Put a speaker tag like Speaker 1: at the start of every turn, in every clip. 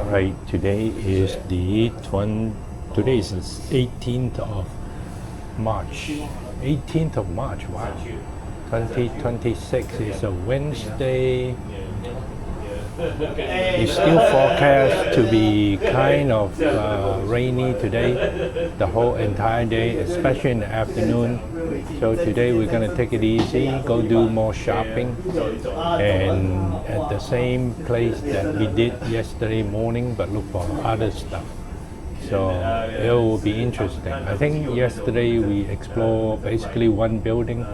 Speaker 1: Alright, today is the 18th of March. 18th of March, wow. 2026 is a Wednesday. It's still forecast to be kind of rainy today, the whole entire day, especially in the afternoon. So today we're going to take it easy, go do more shopping, and at the same place that we did yesterday morning, but look for other stuff. So it will be interesting. I think yesterday we explored basically one building,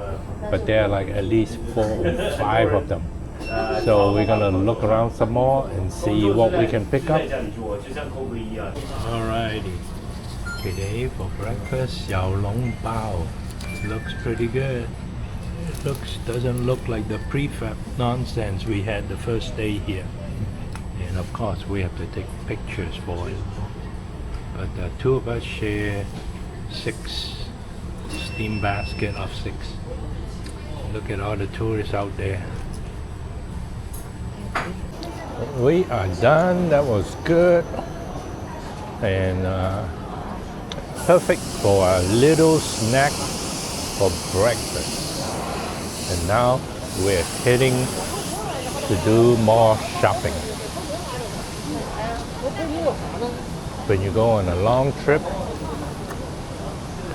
Speaker 1: but there are like at least 4 or 5 of them. So we're gonna look around some more and see what we can pick up. Alrighty, today for breakfast, 小笼包. Looks pretty good. It doesn't look like the prefab nonsense we had the first day here. And of course we have to take pictures for it. But the 2 of us share 6 steam basket of 6. Look at all the tourists out there. We are done. That was good and perfect for a little snack for breakfast. And now we're heading to do more shopping. When you go on a long trip,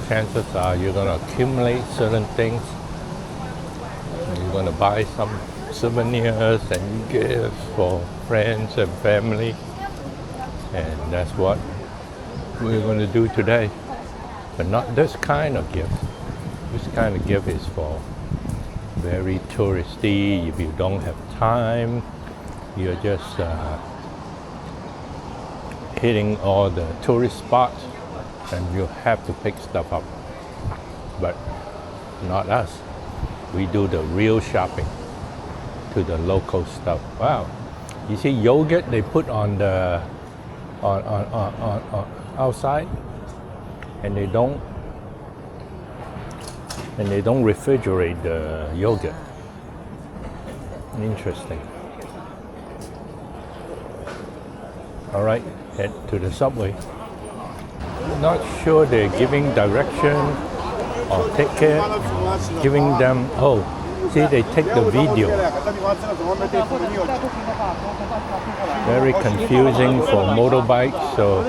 Speaker 1: chances are you're going to accumulate certain things. You're going to buy some souvenirs and gifts for friends and family, and that's what we're going to do today. But not this kind of gift. This kind of gift is for very touristy. If you don't have time, you're just hitting all the tourist spots and you have to pick stuff up. But not us. We do the real shopping to the local stuff. Wow, you see yogurt they put on the on outside, and they don't refrigerate the yogurt. Interesting. All right, head to the subway. Not sure they're giving direction or ticket, giving them. Oh, see, they take the video. Very confusing for motorbikes, so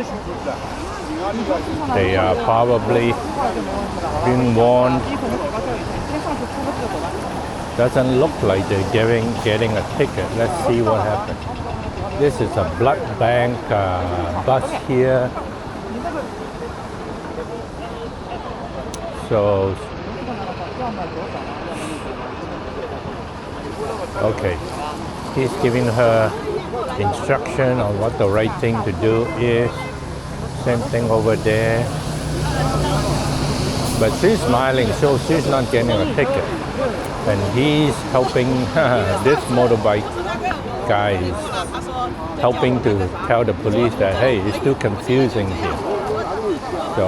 Speaker 1: they are probably being warned. Doesn't look like they're getting a ticket. Let's see what happens. This is a blood bank bus here. So okay, he's giving her instruction on what the right thing to do is. Same thing over there. But she's smiling, so she's not getting a ticket. And he's helping, this motorbike guy is helping to tell the police that, hey, it's too confusing here. So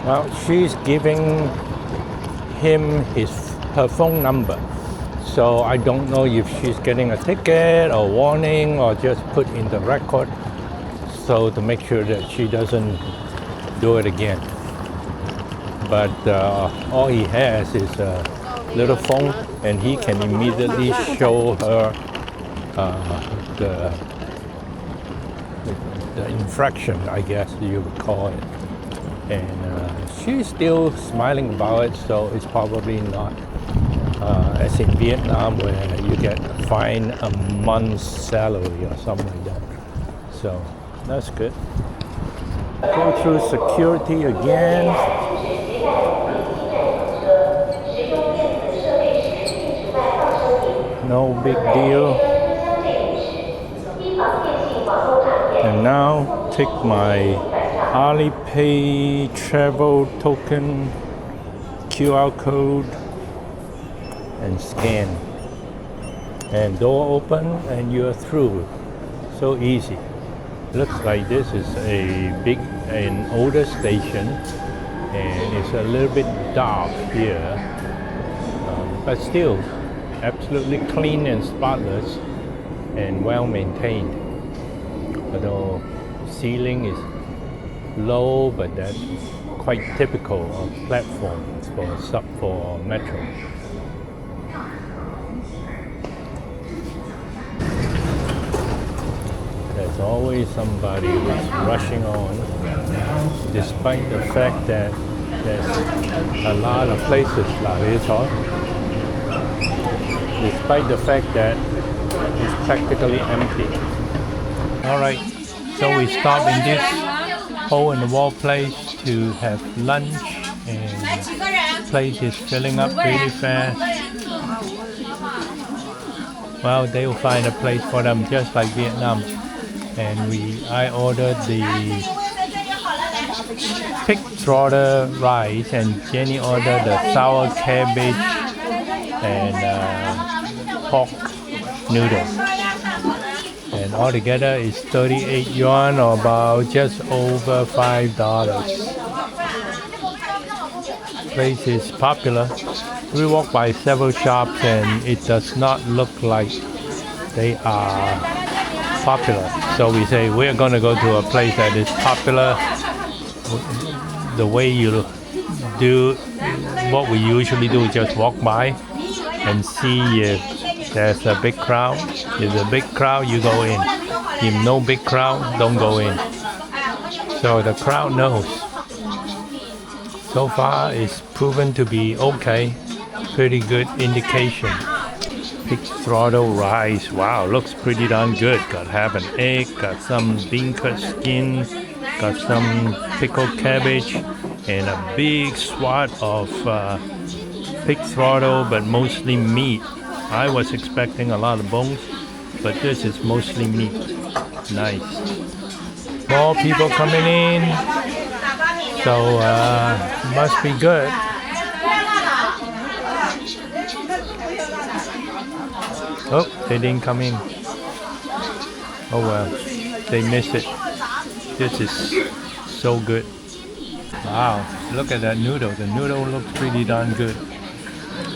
Speaker 1: well, she's giving him her phone number. So I don't know if she's getting a ticket or warning or just put in the record, so to make sure that she doesn't do it again. But all he has is a little phone, and he can immediately show her the infraction, I guess you would call it. And she's still smiling about it, so it's probably not as in Vietnam where you get fined a month's salary or something like that. So that's good. Go through security again. No big deal. And now take my Alipay travel token QR code and scan. And door open and you're through. So easy. Looks like this is an older station, and it's a little bit dark here, but still absolutely clean and spotless and well maintained. Although ceiling is low, but that's quite typical of platforms for metro. There's always somebody who's rushing on, despite the fact that there's a lot of places despite the fact that it's practically empty. Alright, so we stopped in this hole-in-the-wall place to have lunch, and the place is filling up really fast. Well, they will find a place for them just like Vietnam. And I ordered the pig throttle rice, and Jenny ordered the sour cabbage and pork noodle. And altogether is 38 yuan, or about just over $5. Place is popular. We walked by several shops and it does not look like they are popular. So we say we're going to go to a place that is popular. The way you do what we usually do is just walk by and see if there's a big crowd. If there's a big crowd, you go in. If no big crowd, don't go in. So the crowd knows. So far it's proven to be okay. Pretty good indication. Pig throttle rice. Wow, looks pretty darn good. Got half an egg, got some bean curd skin, got some pickled cabbage, and a big swat of pig throttle, but mostly meat. I was expecting a lot of bones, but this is mostly meat. Nice. More people coming in, so must be good. Oh, they didn't come in. Oh well, they missed it. This is so good. Wow, look at that noodle. The noodle looks pretty darn good.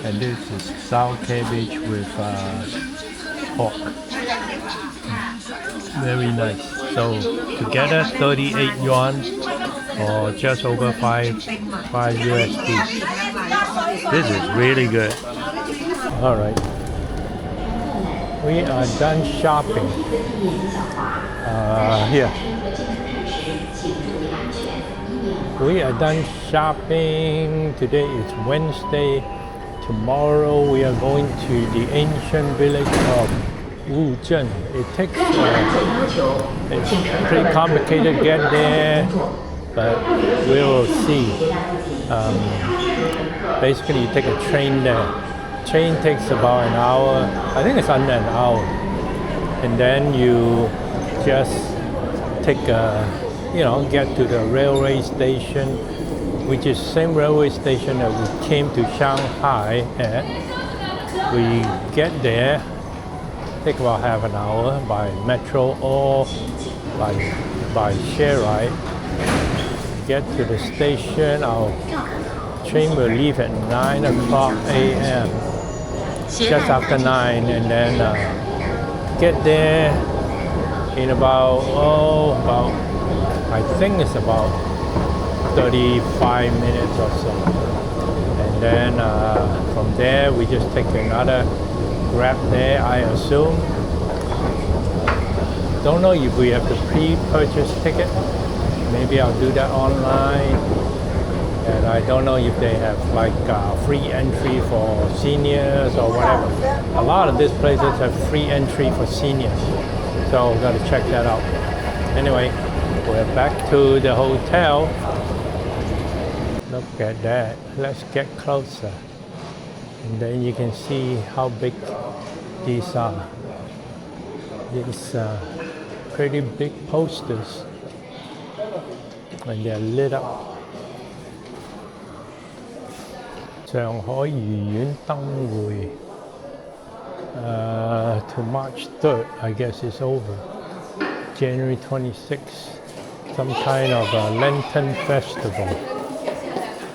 Speaker 1: And this is sour cabbage with pork. Very nice. So together 38 yuan, or just over 5 USD. This is really good. All right. We are done shopping. Here. We are done shopping. Today is Wednesday. Tomorrow we are going to the ancient village of Wuzhen. It's pretty complicated to get there, but we will see. Basically, you take a train there. Train takes about an hour. I think it's under an hour, and then you just take get to the railway station, which is the same railway station that we came to Shanghai at. We get there, take about half an hour by metro or by share ride. Get to the station. Our train will leave at 9 o'clock a.m. just after 9, and then get there in about I think it's about 35 minutes or so. And then from there we just take another Grab there, I assume. Don't know if we have to pre-purchase ticket. Maybe I'll do that online. And I don't know if they have like free entry for seniors or whatever. A lot of these places have free entry for seniors, so we've got to check that out. Anyway, we're back to the hotel. Look at that. Let's get closer, and then you can see how big these are. These pretty big posters, and they're lit up. Shanghai 魚園燈會 to March 3rd, I guess it's over. January 26th, some kind of a Lantern Festival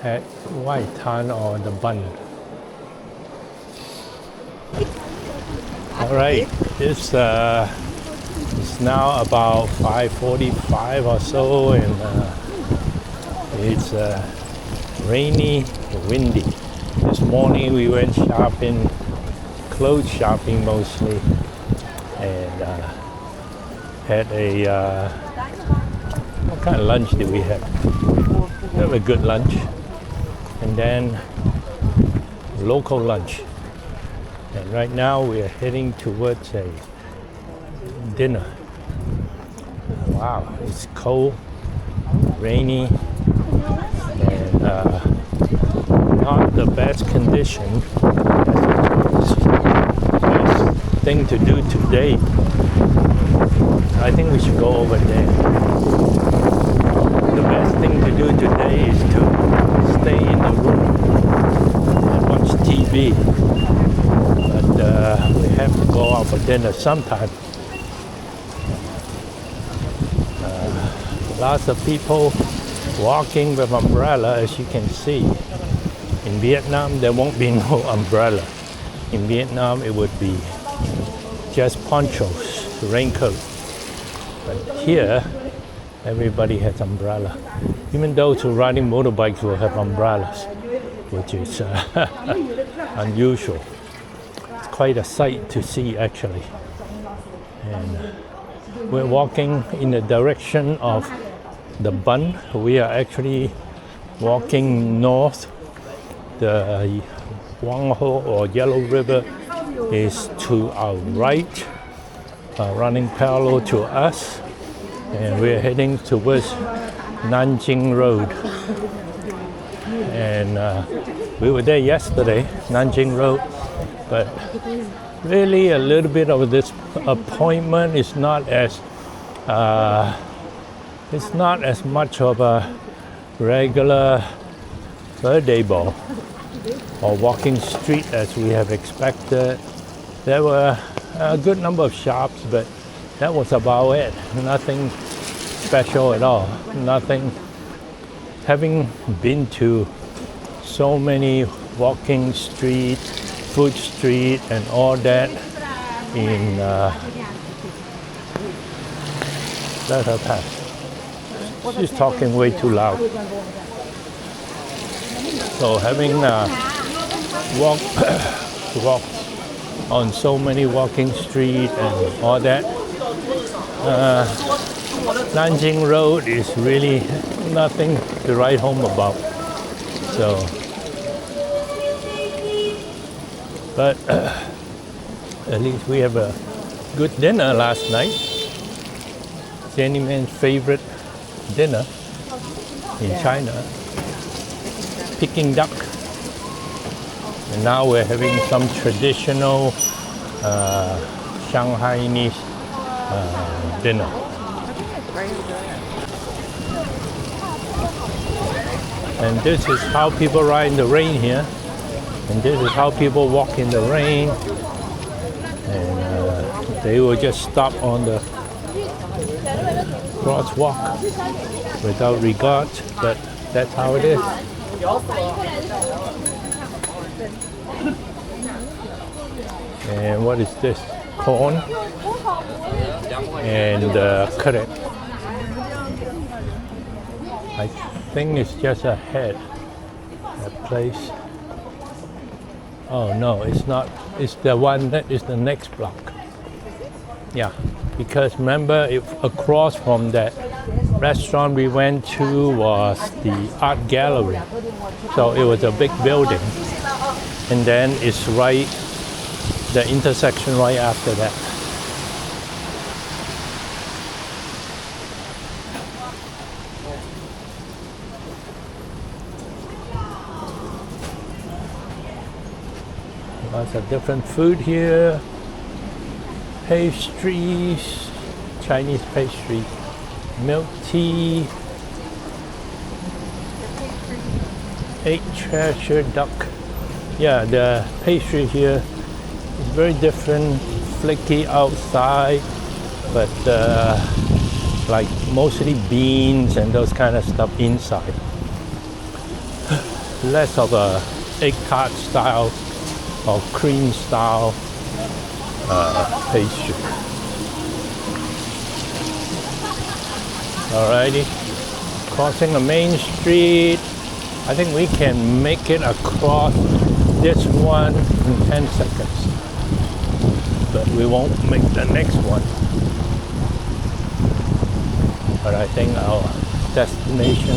Speaker 1: at Waitan or the Bund. All right, it's now about 5:45 or so, and it's rainy, windy. This morning we went shopping, clothes shopping mostly, and had a what kind of lunch did we have? We have a good lunch, and then local lunch. And right now we are heading towards a dinner. Wow, it's cold, rainy, and not the best condition. Best thing to do today, I think we should go over there. The best thing to do today is to stay in the room and watch TV. But we have to go out for dinner sometime. Lots of people walking with umbrella, as you can see. In Vietnam, there won't be no umbrella. In Vietnam, it would be just ponchos, raincoat. But here, everybody has umbrella. Even those who are riding motorbikes will have umbrellas, which is unusual. It's quite a sight to see, actually. And we're walking in the direction of the Bund. We are actually walking north. The Wang Ho or Yellow River is to our right, running parallel to us, and we're heading towards Nanjing Road. And we were there yesterday, Nanjing Road, but really a little bit of this appointment is not as it's not as much of a regular birthday ball or walking street as we have expected. There were a good number of shops, but that was about it. Nothing special at all. Nothing. Having been to so many walking street, food street, and all that in let her pass. She's talking way too loud. So having walked on so many walking street and all that, Nanjing Road is really nothing to write home about. So, but at least we have a good dinner last night. Jenny Man's favorite dinner in China, Peking duck. And now we're having some traditional Shanghainese dinner. And this is how people ride in the rain here. And this is how people walk in the rain. And they will just stop on the crosswalk without regard, but that's how it is. And what is this? Corn and curry. I think it's just ahead, that place. Oh no, it's not. It's the one that is the next block. Yeah, because remember, across from that restaurant we went to was the art gallery. So it was a big building. And then it's right, the intersection right after that. Lots of different food here. Pastries, Chinese pastry, milk tea, egg treasure duck. yeah, the pastry here is very different, flaky outside, but like mostly beans and those kind of stuff inside. Less of a egg tart style or cream style pastry. Alrighty, crossing the main street. I think we can make it across this one in 10 seconds, but we won't make the next one. But I think our destination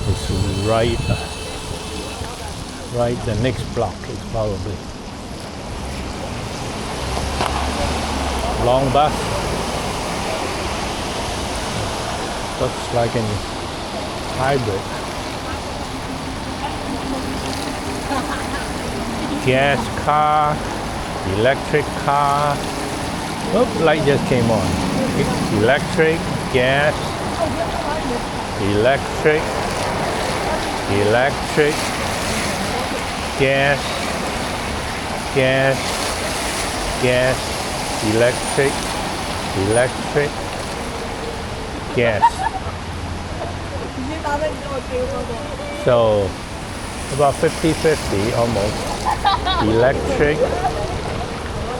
Speaker 1: is right the next block is probably. Long bus. Looks like a hybrid. Gas car, electric car. Oh, light just came on. Electric, gas, electric, electric, gas, gas, gas, electric, electric, gas. So about 50-50 almost. Electric,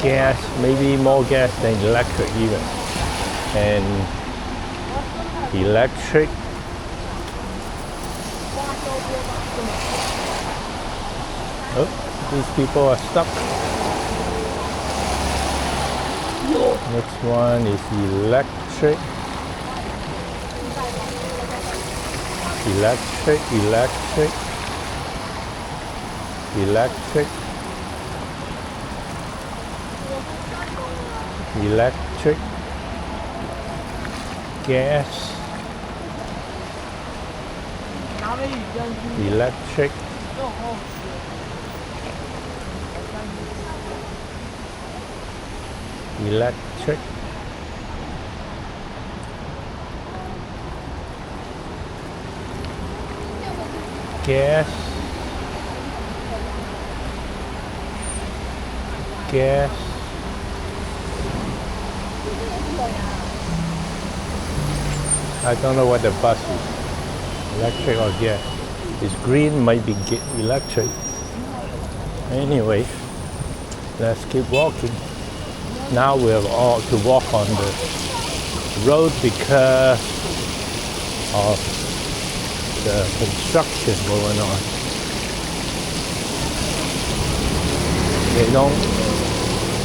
Speaker 1: gas, maybe more gas than electric even. And electric, oh, these people are stuck. Next one is electric. Electric, electric, electric, electric, gas, electric, electric, gas, gas, I don't know what the bus is, electric or gas. It's green, might be electric. Anyway, let's keep walking. Now we have all to walk on the road because of the construction going on. They don't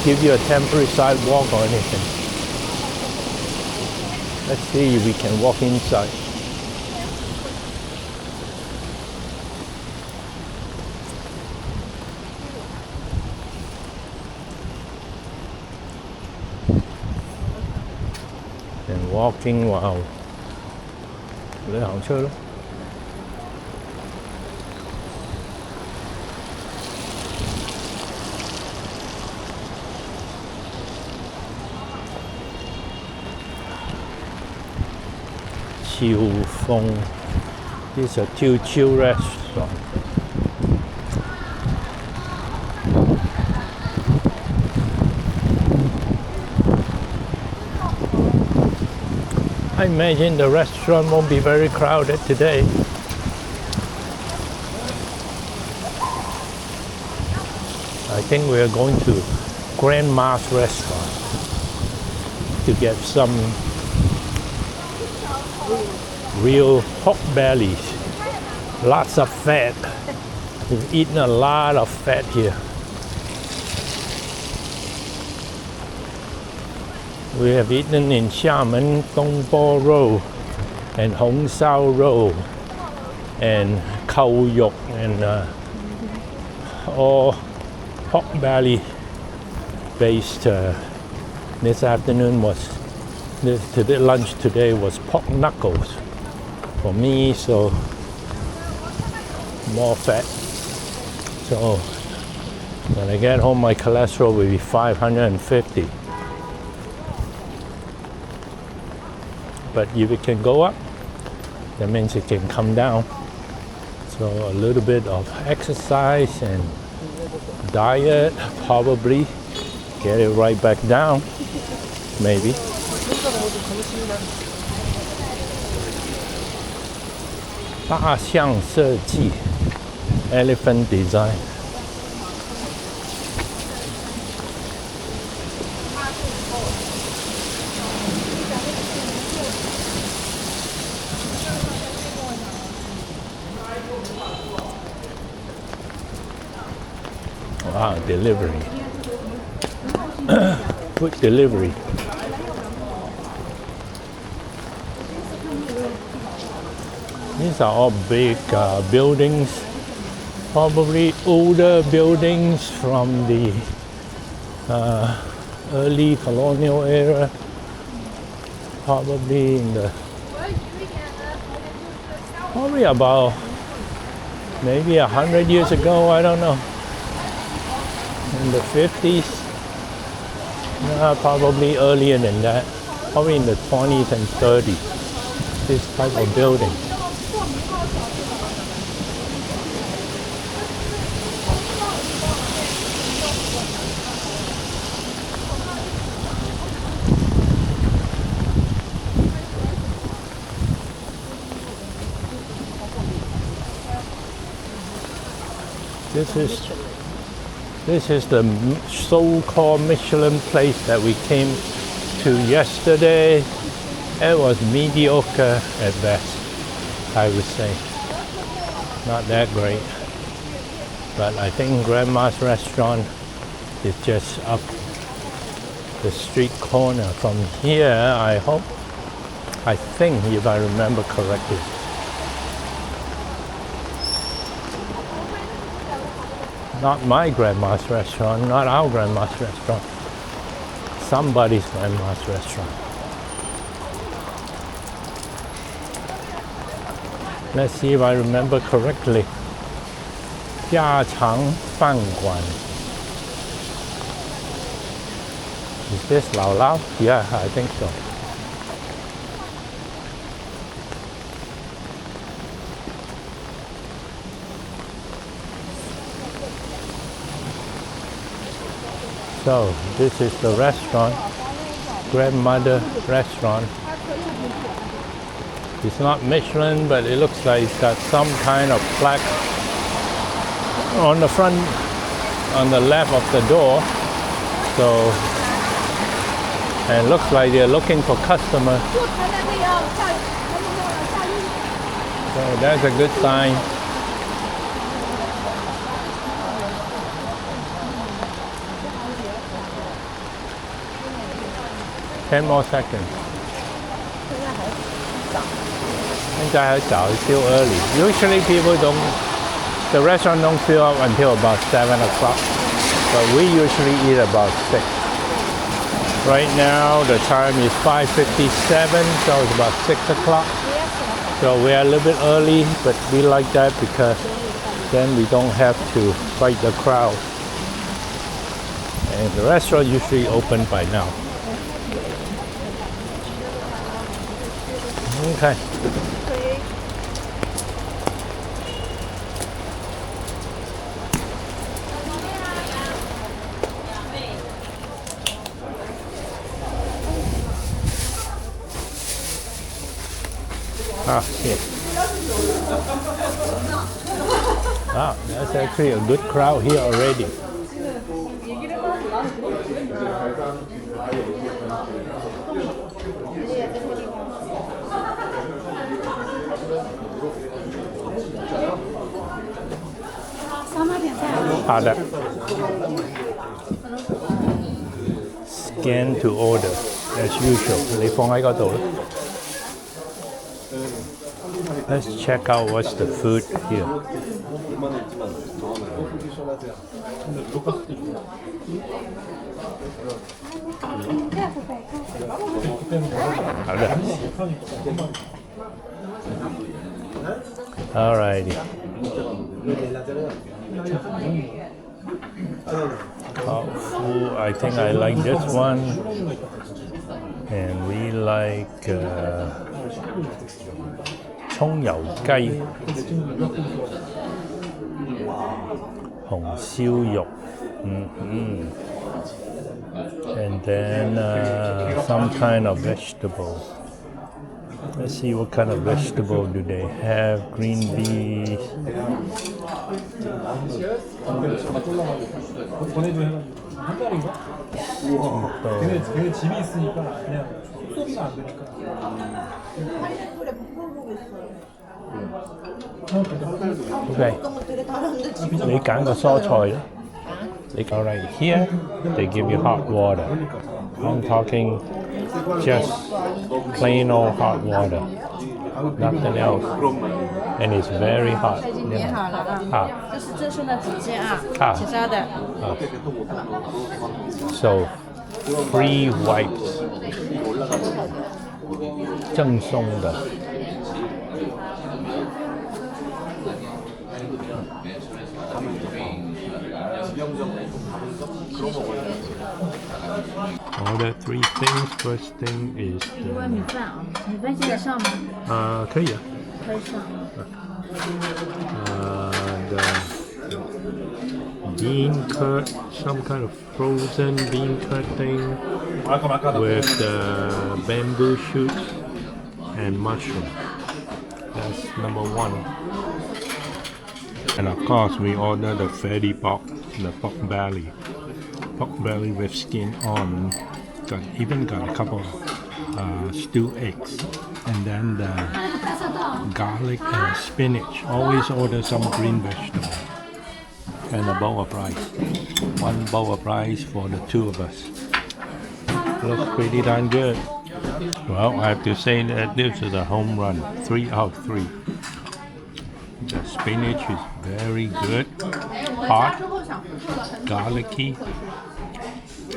Speaker 1: give you a temporary sidewalk or anything. Let's see if we can walk inside. And walking, wow. 你行車咯。超風 This is a chill restaurant. I imagine the restaurant won't be very crowded today. I think we are going to Grandma's restaurant to get some real pork bellies. Lots of fat. We've eaten a lot of fat here. We have eaten in Xiamen Dongbo Road and Hong Sao Road and Khao Yok and all pork belly based. This afternoon was today lunch today was pork knuckles for me, so more fat. So when I get home, my cholesterol will be 550. But if it can go up, that means it can come down. So a little bit of exercise and Diet, probably. Get it right back down, maybe. 大象设计 Elephant Design. Wow, delivery. Food delivery. These are all big buildings, probably older buildings from the early colonial era, probably in the, probably about maybe 100 years ago, I don't know, in the 50s, probably earlier than that, probably in the 20s and 30s, this type of building. This is the so-called Michelin place that we came to yesterday. It was mediocre at best, I would say. Not that great. But I think Grandma's restaurant is just up the street corner from here, I hope. I think, if I remember correctly. Not my grandma's restaurant, not our grandma's restaurant. Somebody's grandma's restaurant. Let's see if I remember correctly. 家常饭馆. Is this Lao Lao? Yeah, I think so. So this is the restaurant, grandmother restaurant. It's not Michelin, but it looks like it's got some kind of plaque on the front, on the left of the door. So, and it looks like they're looking for customers. So that's a good sign. Ten more seconds. 现在还早, it's still early. Usually people don't, the restaurant don't fill up until about 7 o'clock, but we usually eat about 6. Right now the time is 5:57, so it's about 6 o'clock. So we're a little bit early, but we like that because then we don't have to fight the crowd. And the restaurant usually open by now. Okay. Here. Wow, that's actually a good crowd here already. Scan to order as usual. 你放喺嗰度啦。Let's check out what's the food here. Alrighty. I think I like this one, and we like 葱油雞紅燒肉. And then some kind of vegetable. Let's see what kind of vegetable do they have. Green beans.
Speaker 2: 걔네 집이 있으니까 그냥 속소비가 안 되니까.
Speaker 1: Okay. 你揀個蔬菜啦。Alright, here they give you hot water. I'm talking just plain old hot water, nothing else, and it's very hot.
Speaker 3: 已经点好了啊，这是那几件啊，其他的。
Speaker 1: So free wipes, 赠送的。Order 3 things. First thing is
Speaker 3: 一碗米饭啊，米饭现在上吗？
Speaker 1: 可以啊。
Speaker 3: 可以上。
Speaker 1: The bean curd, some kind of frozen bean curd thing with the bamboo shoots and mushroom. That's number 1. And of course, we ordered the fatty pork, the pork belly with skin on. Even got a couple of stewed eggs, and then the garlic and spinach. Always order some green vegetable and a bowl of rice. 1 bowl of rice for the 2 of us. Looks pretty darn good. Well, I have to say that this is a home run. 3 out of 3. The spinach is very good, hot, garlicky,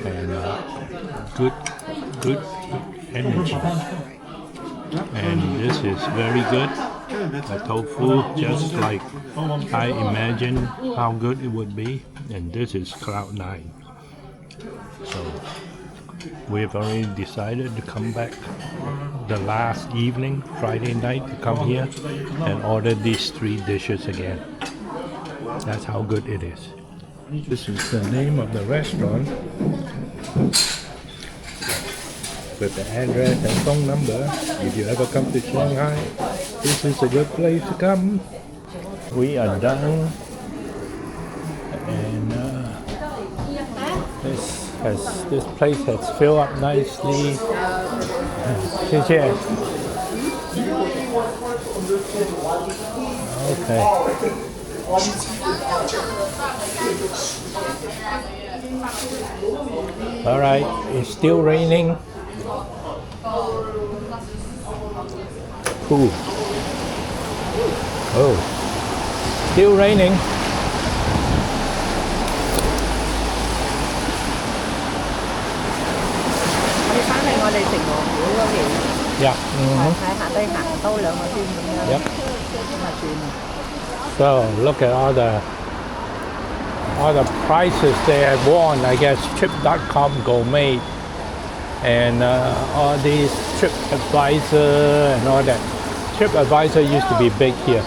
Speaker 1: and good energy. And this is very good. The tofu, just like I imagined how good it would be. And this is Cloud9. So we've already decided to come back the last evening, Friday night, to come here and order these 3 dishes again. That's how good it is. This is the name of the restaurant with the address and phone number. If you ever come to Shanghai, this is a good place to come. We are done, and this place has filled up nicely. 谢谢。Okay. All right, it's still raining. Ooh. Oh, still raining. Yeah. Yep. So look at all the prices they have won. I guess Trip.com Gourmet and all these TripAdvisor and all that. TripAdvisor used to be big here,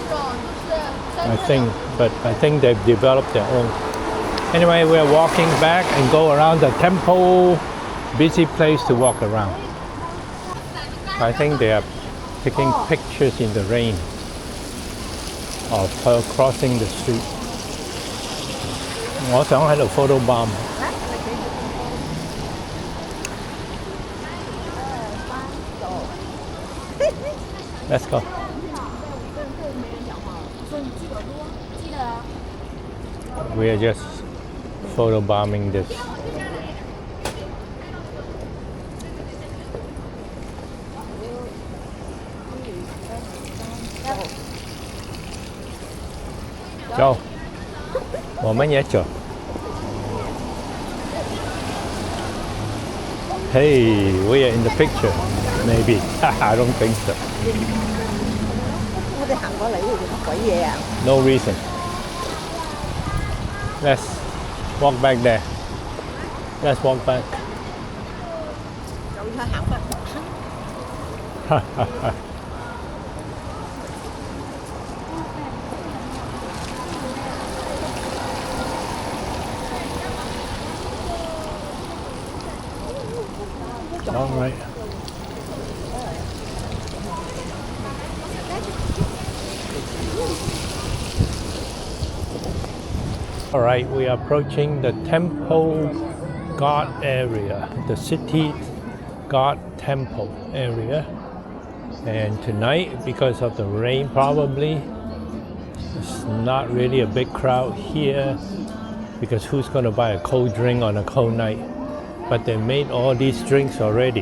Speaker 1: I think, but I think they've developed their own. Anyway, we're walking back and go around the temple. Busy place to walk around. I think they are taking pictures in the rain of her crossing the street. 我想喺度 photo bomb. Let's go. We are just photo bombing this. Go. 我们也走。Hey, we are in the picture. Maybe. I don't think so. No reason. Let's walk back there. Let's walk back. All right. All right, we are approaching the temple god area, the city god temple area. And tonight, because of the rain probably, it's not really a big crowd here because who's going to buy a cold drink on a cold night? But they made all these drinks already.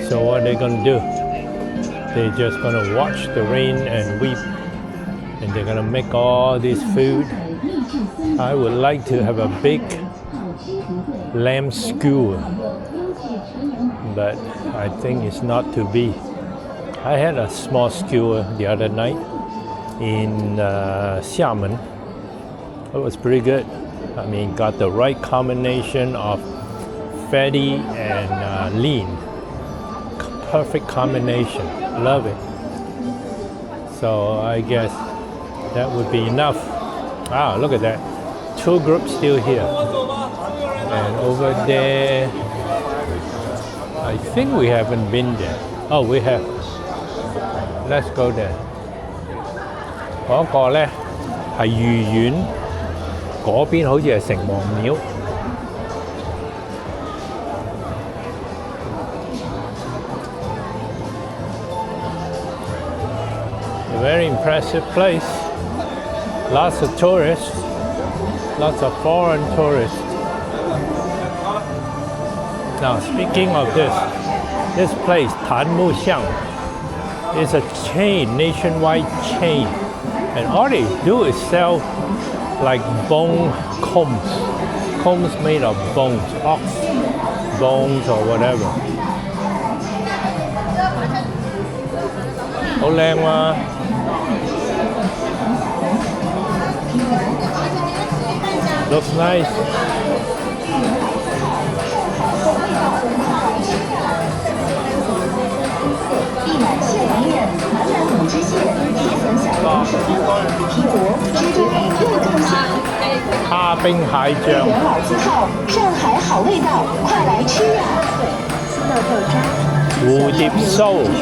Speaker 1: So what are they going to do? They're just going to watch the rain and weep. And they're going to make all this food. I would like to have a big lamb skewer, but I think it's not to be. I had a small skewer the other night in Xiamen. It was pretty good. I mean, got the right combination of fatty and lean. Perfect combination. Love it. So I guess that would be enough. Ah, look at that. 2 groups still here. And over there, I think we haven't been there. Oh, we have. Let's go there. 嗰個呢係御苑，嗰邊好似係城隍廟。A very impressive place. Lots of tourists, lots of foreign tourists. Now, speaking of this place, Tan Mu Xiang, is a chain, nationwide chain. And all they do is sell like bone combs made of bones, ox bones or whatever. 好靚喎！ Looks nice.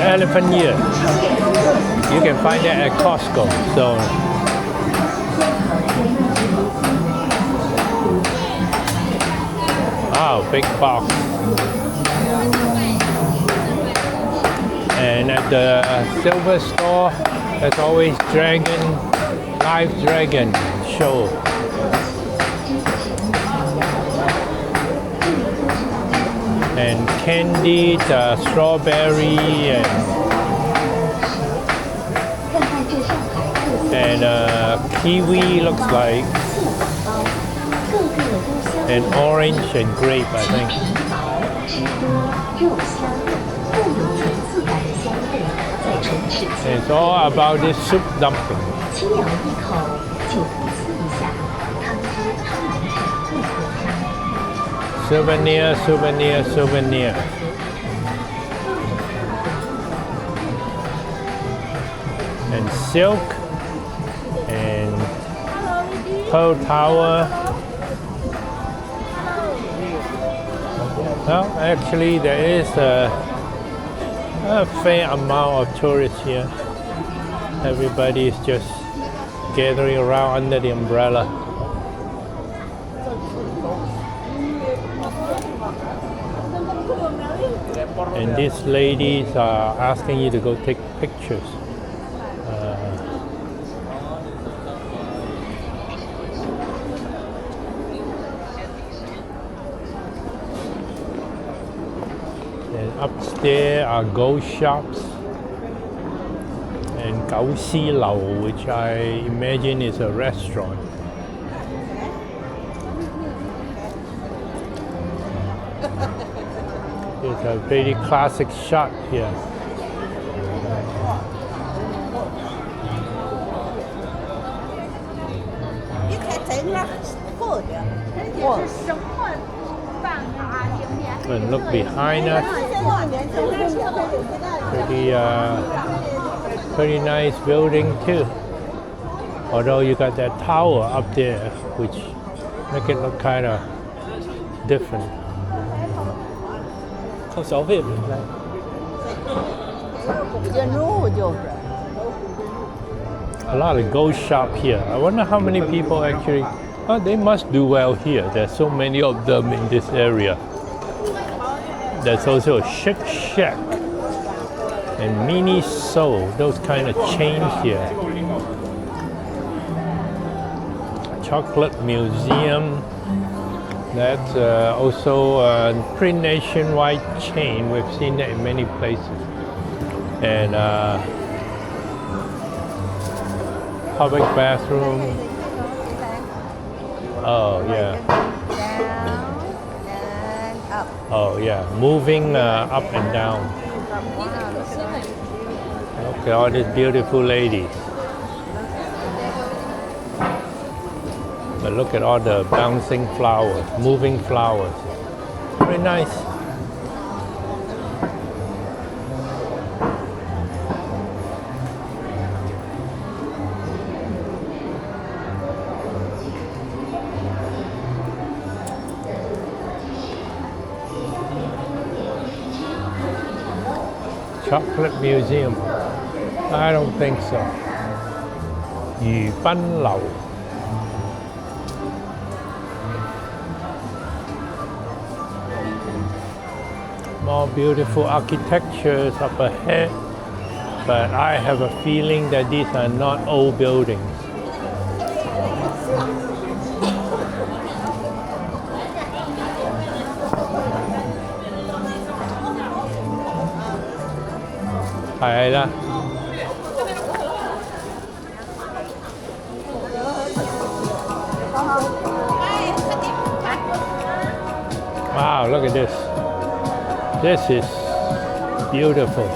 Speaker 1: Elephant ear. You can find that at Costco. So. Wow, big box. And at the silver store, there's always live dragon show. And candied strawberry and kiwi looks like. And orange and grape, I think. It's all about this soup dumpling. Souvenir, souvenir, souvenir. And silk and pearl tower. Well, actually, there is a fair amount of tourists here. Everybody is just gathering around under the umbrella. And these ladies are asking you to go take pictures. Upstairs are gold shops and Gao Si Lau, which I imagine is a restaurant. It's a very classic shop here. And look behind us. Pretty nice building too. Although you got that tower up there, which make it look kind of different.
Speaker 2: 靠消费来。
Speaker 3: 进入就是。
Speaker 1: A lot of ghost shop here. I wonder how many people actually. Oh, they must do well here. There's so many of them in this area. There's also a Shake Shack and Mini Soul. Those kind of chains here. Chocolate Museum. That's also a pretty nationwide chain. We've seen that in many places. And public bathroom. Oh yeah. Oh yeah, moving up and down. Look at all these beautiful ladies. But look at all the bouncing flowers, moving flowers. Very nice. Chocolate Museum. I don't think so. 魚賓樓 More beautiful architectures up ahead, but I have a feeling that these are not old buildings. Wow, look at this. This is beautiful.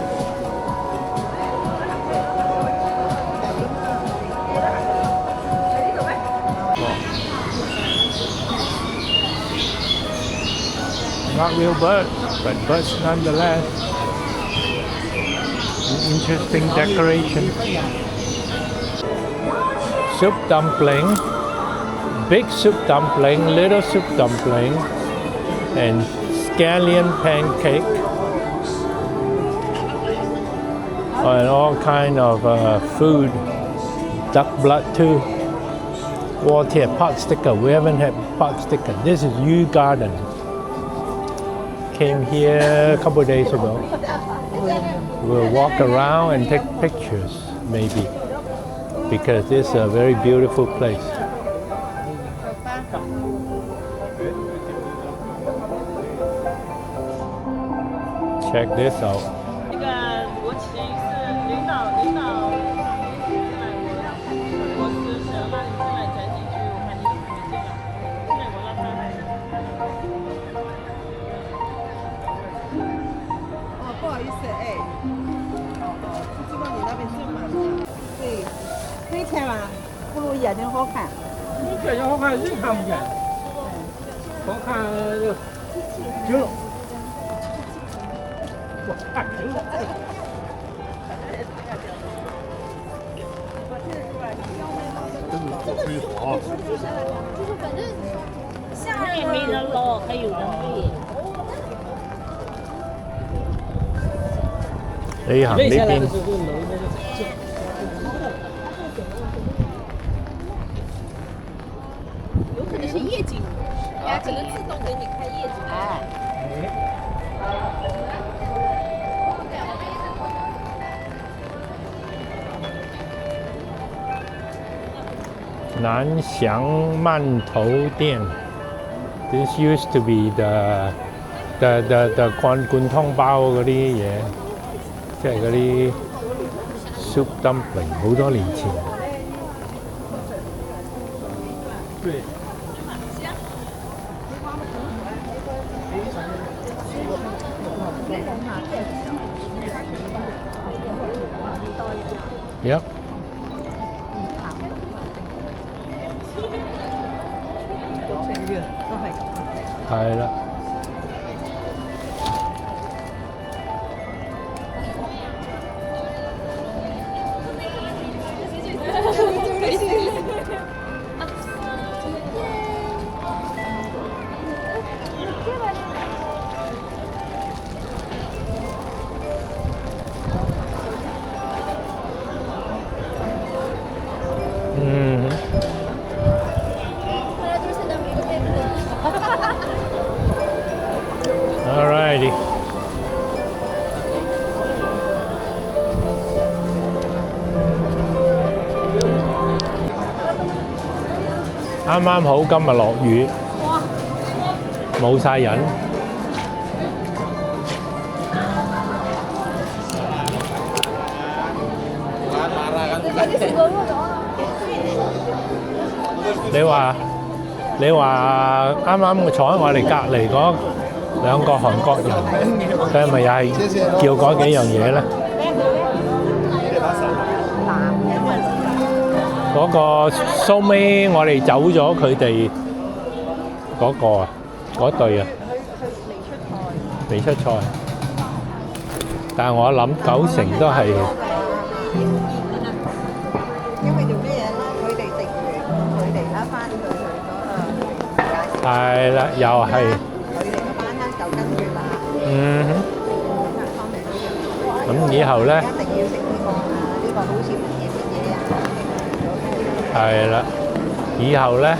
Speaker 1: Not real birds, but birds nonetheless. An interesting decoration. Soup dumpling, big soup dumpling, little soup dumpling, and scallion pancake, and all kind of food. Duck blood too. Wall here, pot sticker. We haven't had pot sticker. This is Yu Garden. Came here a couple of days ago. We'll walk around and take pictures, maybe, because this is a very beautiful place. Check this out.
Speaker 4: 这个国旗是领导我是想让你进来讲几句，我看你怎么进来。美国的他。
Speaker 5: 哦，不好意思，哎，知道你那边是满的。对，黑天吧，不如眼睛好看。
Speaker 2: 你眼睛好看，人看不见。好看就了。 我看人了。真的推火。
Speaker 4: 就是反正下也没人捞，还有人喂。
Speaker 1: 你行呢邊？
Speaker 3: 有可能是夜景，它可能自动给你开夜景。哎。
Speaker 1: 南翔饅頭店 This used to be the 灌湯包嗰啲嘢，即係嗰啲 soup dumpling， 好多年前。
Speaker 2: 對。
Speaker 1: Yep。 係啦。呢啲。啱啱好今日落雨，冇晒人。你話啱啱坐喺我哋隔離嗰兩個韓國人，佢係咪又係叫嗰幾樣嘢咧？嗰個收尾我哋走咗佢哋嗰個啊，嗰隊啊，未出賽。但係我諗90%都係。
Speaker 5: 因為做咩嘢咧？佢哋食完，佢哋一翻去嗰個。
Speaker 1: 係啦，又係。
Speaker 5: 佢哋嗰班咧就跟住啦。
Speaker 1: 嗯哼。咁以後咧？
Speaker 5: 一定要食呢個啊！呢個好似乜嘢啊？
Speaker 1: 係啦，以後咧，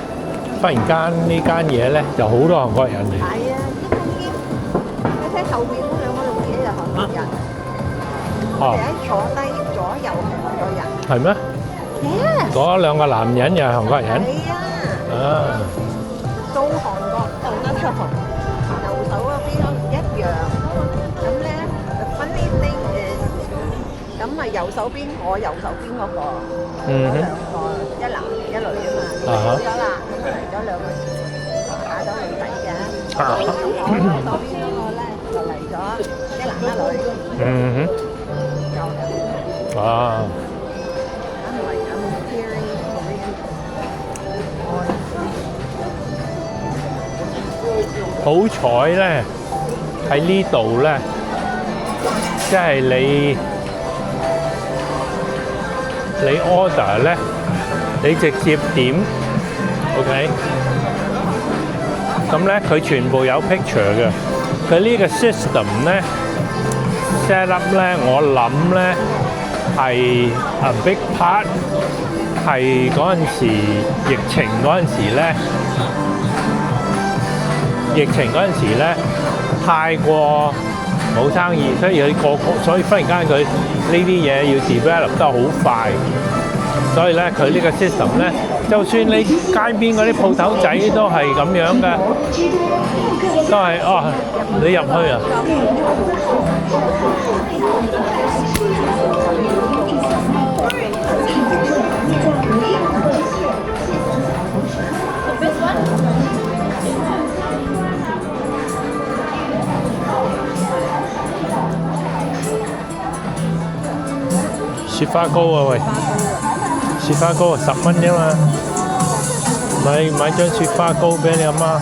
Speaker 1: 忽然間呢間嘢咧就好多韓國人嚟。
Speaker 5: 係啊，你睇後邊嗰兩個老嘢就韓國人，佢哋喺坐低左右係韓國人。
Speaker 1: 係咩？嗰兩個男人又係韓國人。
Speaker 5: 係啊。
Speaker 1: 啊。
Speaker 5: 到韓國到得出韓，右手嗰邊一樣。咁咧，funny thing is，咁咪右手邊我右手邊嗰個，嗰兩個一男一女啊嘛，走咗啦，咁嚟咗兩個下咗女仔嘅，我左手邊嗰個咧就嚟咗一男一女，又兩個。
Speaker 1: 啊。好彩咧，喺呢度咧，即係你 order 咧，你直接點 ，OK？咁咧佢全部有 picture 嘅。佢呢個 system 咧 set up 咧，我諗咧係 a big part 係嗰陣時疫情嗰陣時咧。疫情嗰陣時咧，太過冇生意，所以所以忽然間佢呢啲嘢要 develop 得好快，所以咧佢呢個 system 咧，就算你街邊嗰啲鋪頭仔都係咁樣嘅，都係哦，你入去啊。雪花糕啊喂，雪花糕10蚊啫嘛，買張雪花糕俾你阿媽。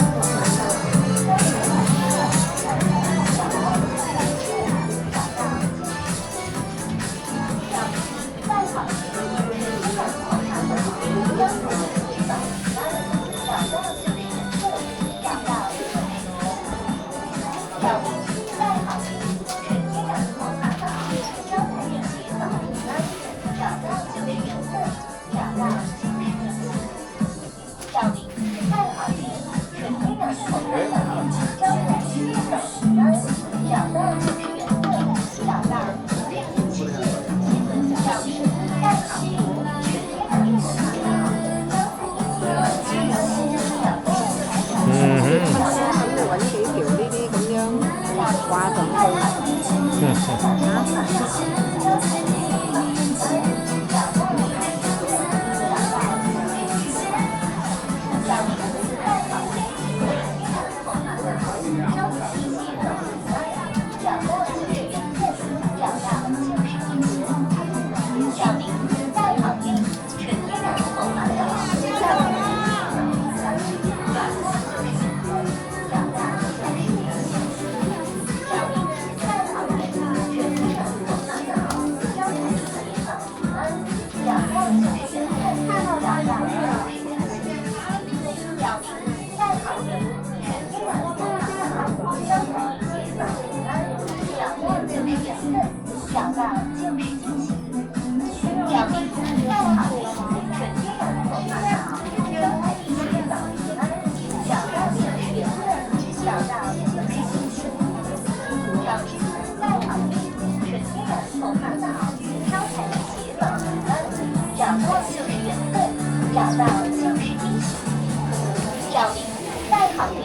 Speaker 6: 好运，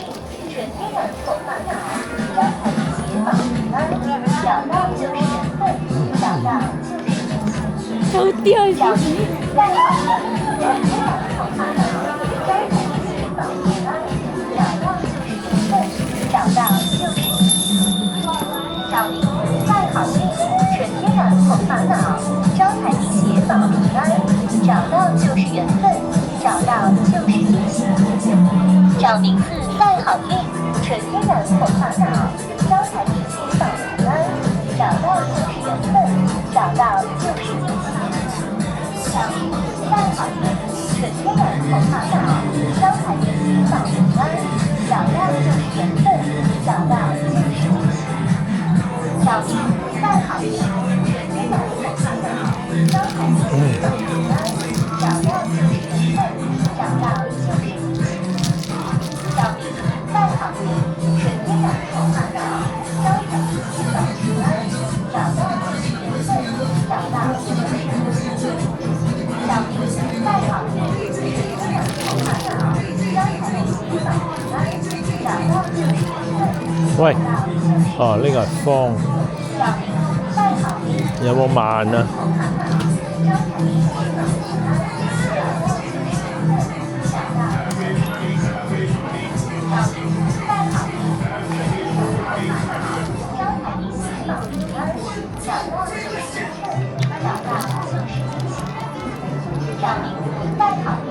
Speaker 6: 纯天然破烦恼，招财进邪保平安，找到就是缘分，找到就是运气。
Speaker 3: 都掉下去。
Speaker 6: 再好运，纯天然破烦恼，招财进邪保平安，找到就是缘分，找到就是运气。小林子再好运，纯天然破烦恼，招财进邪保平安，找到就是缘分，找到就是运气。找名字再好运，纯天然破烦恼，招财进邪保平安，找到就是缘分，找到就是运气。找名字再好运，纯天然破烦恼，招财进邪保平安，找到就是缘分，找到就是运气。找名字再好运，纯天然破烦恼，招财进邪保平安，找到就是缘分，找到就是运气。小名字再好运，纯天然破烦恼，招财进邪保平安，找到就是缘分，找到就是运气。小名字再好运，纯天然破烦恼，招财进邪保平安，找到就是缘分，
Speaker 1: 喂，
Speaker 6: 找到就是运
Speaker 1: 哦，呢個係方，
Speaker 6: 小名字再好運，
Speaker 1: 有冇慢啊？
Speaker 6: 破煩惱，招財進邪保平安，找到就是緣分，找到就是運氣。小名字再好運，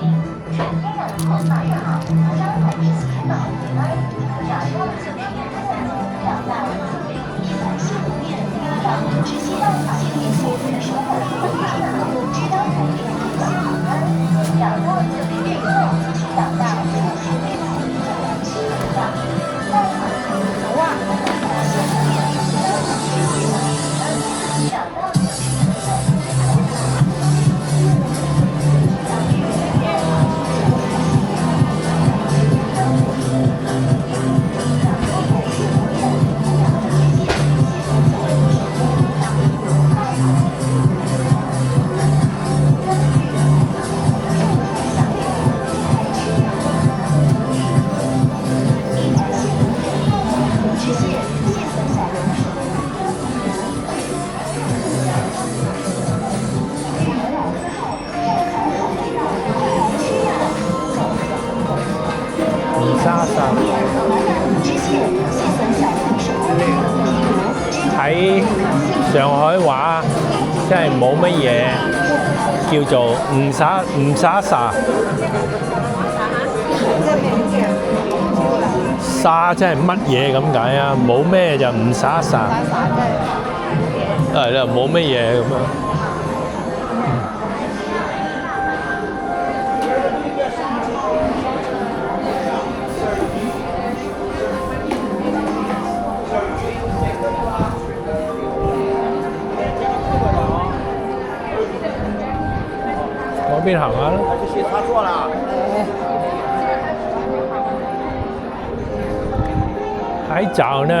Speaker 6: 純天然破煩惱，招財進邪保平安，找到就是緣分，找到就是運氣。小名字再好運，純天然破煩惱，招財進邪保平安，找到就是緣分，找到就是運氣。小名字再好運，純天然破煩惱，招財進邪保平安，找到就是緣分，找到就是運氣。小名字再好運，好啊，找到就是緣分。
Speaker 1: 喺上海話真係冇乜嘢叫做唔耍沙，沙真係乜嘢咁解啊？冇咩就唔耍沙，係啦，冇乜嘢咁樣。嗰邊行下啦。
Speaker 7: 去插座了。
Speaker 1: 喺站呢，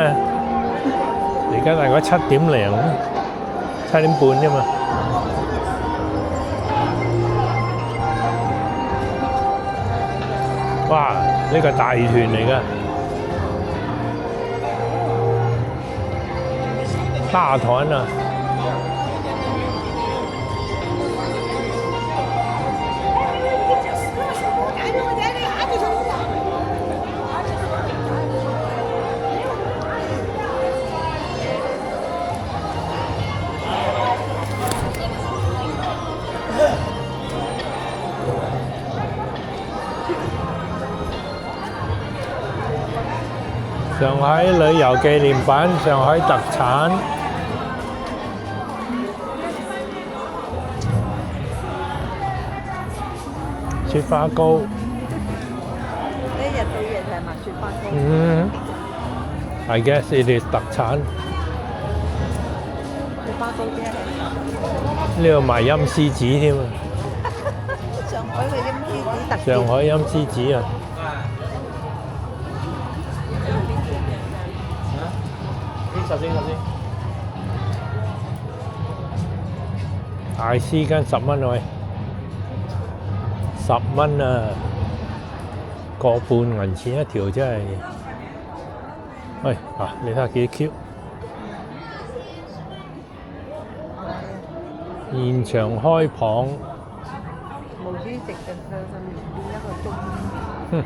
Speaker 1: 而家大概7:00，7:30啫嘛。哇！呢個大團嚟㗎，大團啊！上海旅遊紀念品，上海特產。雪花糕。
Speaker 5: 呢日到夜就係賣雪花糕。
Speaker 1: I guess it is 特產。
Speaker 5: 雪花糕啫。
Speaker 1: 呢度賣陰獅子添啊！
Speaker 5: 上海嘅陰獅子特別。
Speaker 1: 上海陰獅子啊！大絲巾10蚊喂，10蚊啊！個半銀錢一條真係，喂啊！你睇下幾 Q， 現場開磅，
Speaker 5: 毛主席嘅一個鐘。
Speaker 1: 哼，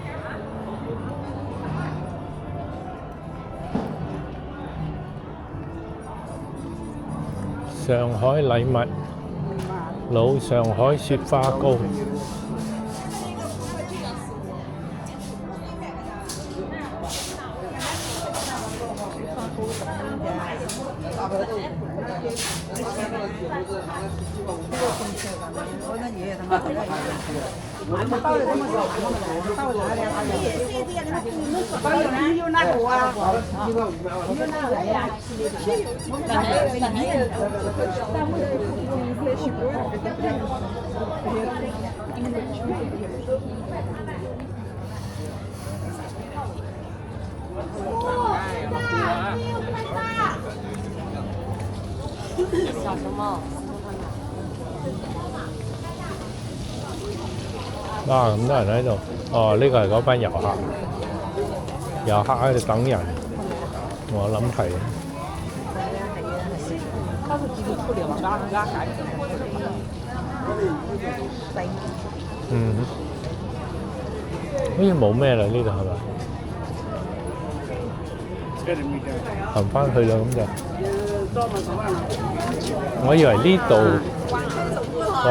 Speaker 1: 上海禮物，老上海雪花糕。哇！咁多人喺度，哦，呢個係嗰班遊客，遊客喺度等人，我諗係。嗯，好似冇咩啦，呢度係咪？行翻去啦，咁就。我以為呢度，哇！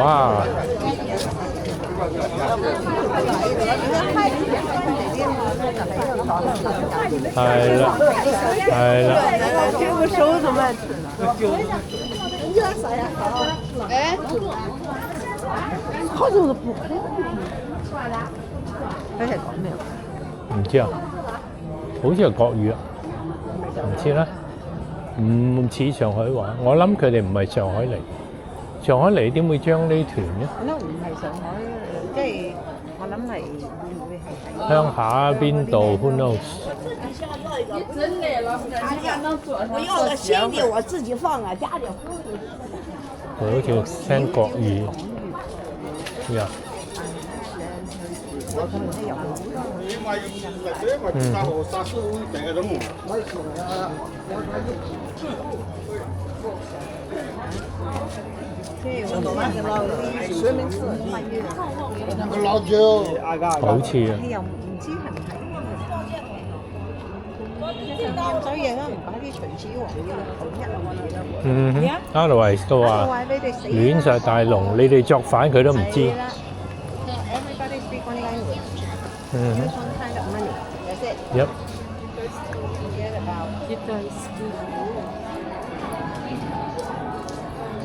Speaker 1: 係啦，係啦。
Speaker 5: 丟個手做咩？好久都不。佢係講咩？
Speaker 1: 唔知啊，好似係國語啊，唔知啦。唔似上海話，我諗佢哋唔係上海嚟。上海嚟點會將呢團嘅？
Speaker 5: 都唔係上海，即係我諗係會唔會係喺
Speaker 1: 鄉下邊度 ？Who knows？
Speaker 3: 我要的新的我自己放啊，加点。
Speaker 1: 佢好似聽國語。呀。
Speaker 2: 老酒，
Speaker 1: 好似啊。
Speaker 5: 又唔知係唔係？所以而家唔擺啲隨子王嘅統一。
Speaker 1: 嗯哼 ，otherwise 都話亂晒大龍，你哋作反佢都唔知。
Speaker 5: Everybody speak one language.
Speaker 1: 嗯哼。
Speaker 5: Some kind of money. That's it.
Speaker 1: Yep。Forget
Speaker 5: about.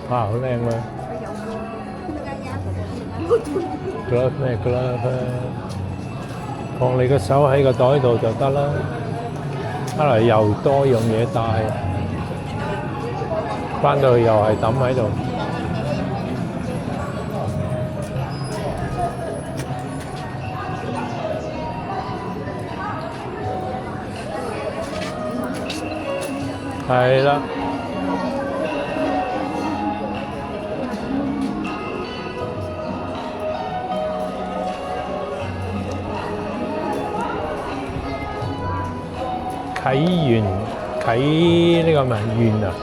Speaker 1: 哇！好靚喎。glove 咩 glove 啊？放你個手喺個袋度就得啦。一嚟又多樣嘢帶，翻到去又係抌喺度。係啦。啟源啟呢個咪源啊，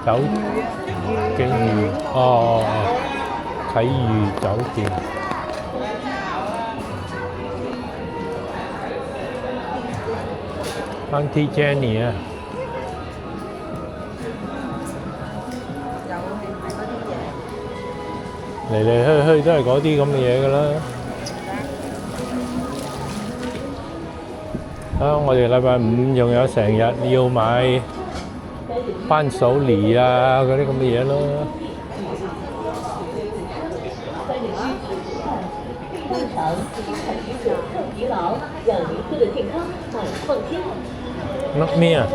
Speaker 1: 酒景園哦，啟裕酒店。Auntie Jenny 啊，嚟嚟去去都係嗰啲咁嘅嘢㗎啦。我哋禮拜五仲有成日要買伴手禮啊嗰啲咁嘅嘢咯。乜咩啊？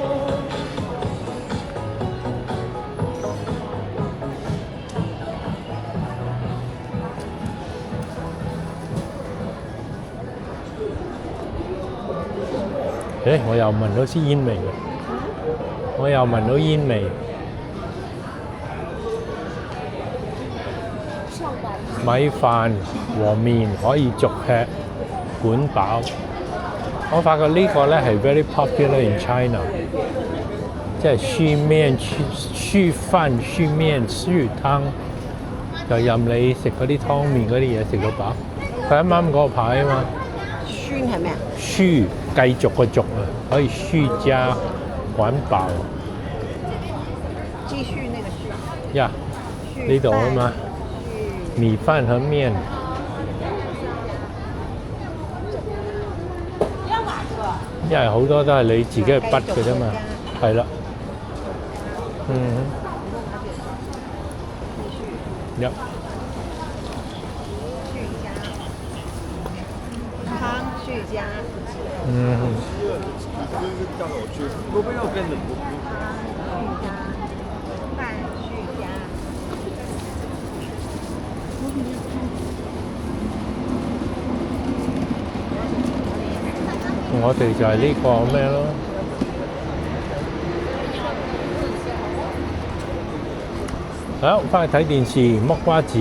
Speaker 1: 我又聞到支煙味嘅，我又聞到煙味。米飯和麵可以逐吃。管飽。我發覺呢個咧係 very popular in China，即係須麵、須飯、須麵、須湯，就任你食嗰啲湯麵嗰啲嘢食到飽。佢啱啱嗰個牌啊嘛，
Speaker 5: 酸係咩啊？
Speaker 1: 須繼續個續啊，可以須加管飽。
Speaker 5: 繼續那個須。
Speaker 1: 呀，呢度啊嘛，米飯和麵。因為好多都係你自己去筆嘅啫嘛，係啦，一
Speaker 5: 湯須加，飯須加。
Speaker 1: 我哋就係呢個咩咯？好，翻去睇電視，剝瓜子。